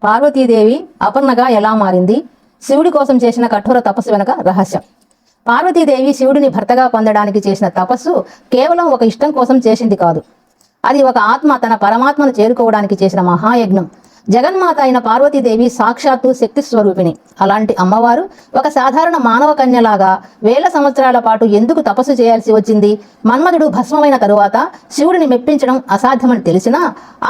పార్వతీదేవి అపర్ణగా ఎలా మారింది? శివుడి కోసం చేసిన కఠోర తపస్సు వెనక రహస్యం. పార్వతీదేవి శివుడిని భర్తగా పొందడానికి చేసిన తపస్సు కేవలం ఒక ఇష్టం కోసం చేసింది కాదు. అది ఒక ఆత్మ తన పరమాత్మను చేరుకోవడానికి చేసిన మహాయజ్ఞం. జగన్మాత అయిన పార్వతీదేవి సాక్షాత్తు శక్తి స్వరూపిణి. అలాంటి అమ్మవారు ఒక సాధారణ మానవ కన్యలాగా వేల సంవత్సరాల పాటు ఎందుకు తపస్సు చేయాల్సి వచ్చింది? మన్మధుడు భస్మమైన తరువాత శివుడిని మెప్పించడం అసాధ్యమని తెలిసినా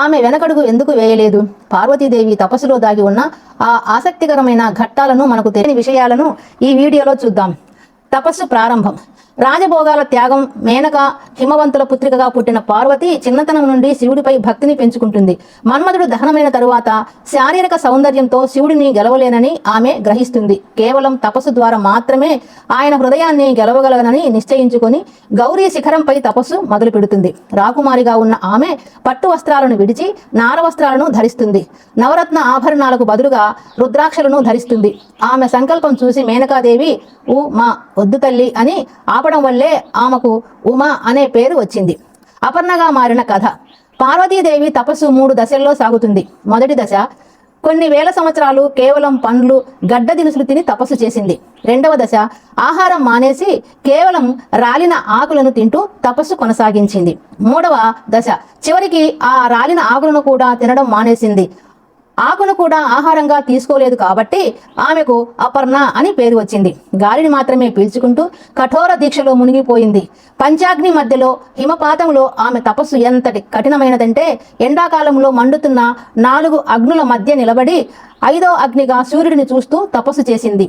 ఆమె వెనకడుగు ఎందుకు వేయలేదు? పార్వతీదేవి తపస్సులో దాగి ఉన్న ఆ ఆసక్తికరమైన ఘట్టాలను, మనకు తెలియని విషయాలను ఈ వీడియోలో చూద్దాం. తపస్సు ప్రారంభం. రాజభోగాల త్యాగం. మేనక హిమవంతుల పుత్రికగా పుట్టిన పార్వతి చిన్నతనం నుండి శివుడిపై భక్తిని పెంచుకుంటుంది. మన్మధుడు దహనమైన తరువాత శారీరక సౌందర్యంతో శివుడిని గెలవలేనని ఆమె గ్రహిస్తుంది. కేవలం తపస్సు ద్వారా మాత్రమే ఆయన హృదయాన్ని గెలవగలనని నిశ్చయించుకొని గౌరీ శిఖరంపై తపస్సు మొదలు పెడుతుంది. రాకుమారిగా ఉన్న ఆమె పట్టు వస్త్రాలను విడిచి నార వస్త్రాలను ధరిస్తుంది. నవరత్న ఆభరణాలకు బదులుగా రుద్రాక్షలను ధరిస్తుంది. ఆమె సంకల్పం చూసి మేనకాదేవి మా వద్దు తల్లి అని ఆపడం వల్లే ఆమెకు ఉమా అనే పేరు వచ్చింది. అపర్ణగా మారిన కథ. పార్వతీదేవి తపస్సు 3 దశల్లో సాగుతుంది. మొదటి దశ కొన్ని వేల సంవత్సరాలు కేవలం పండ్లు, గడ్డ దినుసులు తిని తపస్సు చేసింది. రెండవ దశ ఆహారం మానేసి కేవలం రాలిన ఆకులను తింటూ తపస్సు కొనసాగించింది. మూడవ దశ చివరికి ఆ రాలిన ఆకులను కూడా తినడం మానేసింది. ఆకును కూడా ఆహారంగా తీసుకోలేదు కాబట్టి ఆమెకు అపర్ణ అని పేరు వచ్చింది. గాలిని మాత్రమే పీల్చుకుంటూ కఠోర దీక్షలో మునిగిపోయింది. పంచాగ్ని మధ్యలో, హిమపాతంలో ఆమె తపస్సు ఎంతటి కఠినమైనదంటే ఎండాకాలంలో మండుతున్న 4 అగ్నుల మధ్య నిలబడి 5వ అగ్నిగా సూర్యుడిని చూస్తూ తపస్సు చేసింది.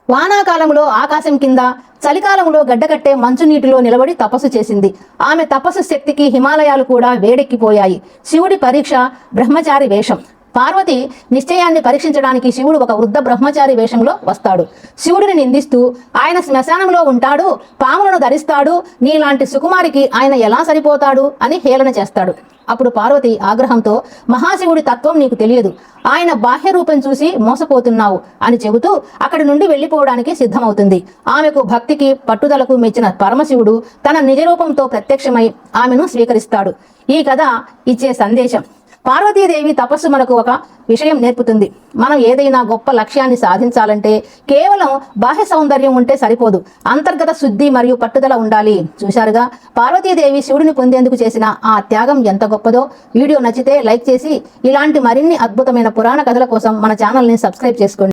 వానాకాలంలో ఆకాశం కింద, చలికాలంలో గడ్డకట్టే మంచునీటిలో నిలబడి తపస్సు చేసింది. ఆమె తపస్సు శక్తికి హిమాలయాలు కూడా వేడెక్కిపోయాయి. శివుడి పరీక్ష బ్రహ్మచారి వేషం. పార్వతి నిశ్చయాన్ని పరీక్షించడానికి శివుడు ఒక వృద్ధ బ్రహ్మచారి వేషంలో వస్తాడు. శివుడిని నిందిస్తూ ఆయన శ్మశానంలో ఉంటాడు, పాములను ధరిస్తాడు, నీలాంటి సుకుమారికి ఆయన ఎలా సరిపోతాడు అని హేళన చేస్తాడు. అప్పుడు పార్వతి ఆగ్రహంతో, మహాశివుడి తత్వం నీకు తెలియదు, ఆయన బాహ్య రూపం చూసి మోసపోతున్నావు అని చెబుతూ అక్కడి నుండి వెళ్ళిపోవడానికి సిద్ధమవుతుంది. ఆమెకు భక్తికి పట్టుదలకు మెచ్చిన పరమశివుడు తన నిజరూపంతో ప్రత్యక్షమై ఆమెను స్వీకరిస్తాడు. ఈ కథ ఇచ్చే సందేశం. పార్వతీదేవి తపస్సు మనకు ఒక విషయం నేర్పుతుంది. మనం ఏదైనా గొప్ప లక్ష్యాన్ని సాధించాలంటే కేవలం బాహ్య సౌందర్యం ఉంటే సరిపోదు, అంతర్గత శుద్ధి మరియు పట్టుదల ఉండాలి. చూశారుగా పార్వతీదేవి శివుడిని పొందేందుకు చేసిన ఆ త్యాగం ఎంత గొప్పదో. వీడియో నచ్చితే లైక్ చేసి ఇలాంటి మరిన్ని అద్భుతమైన పురాణ కథల కోసం మన ఛానల్ని సబ్స్క్రైబ్ చేసుకోండి.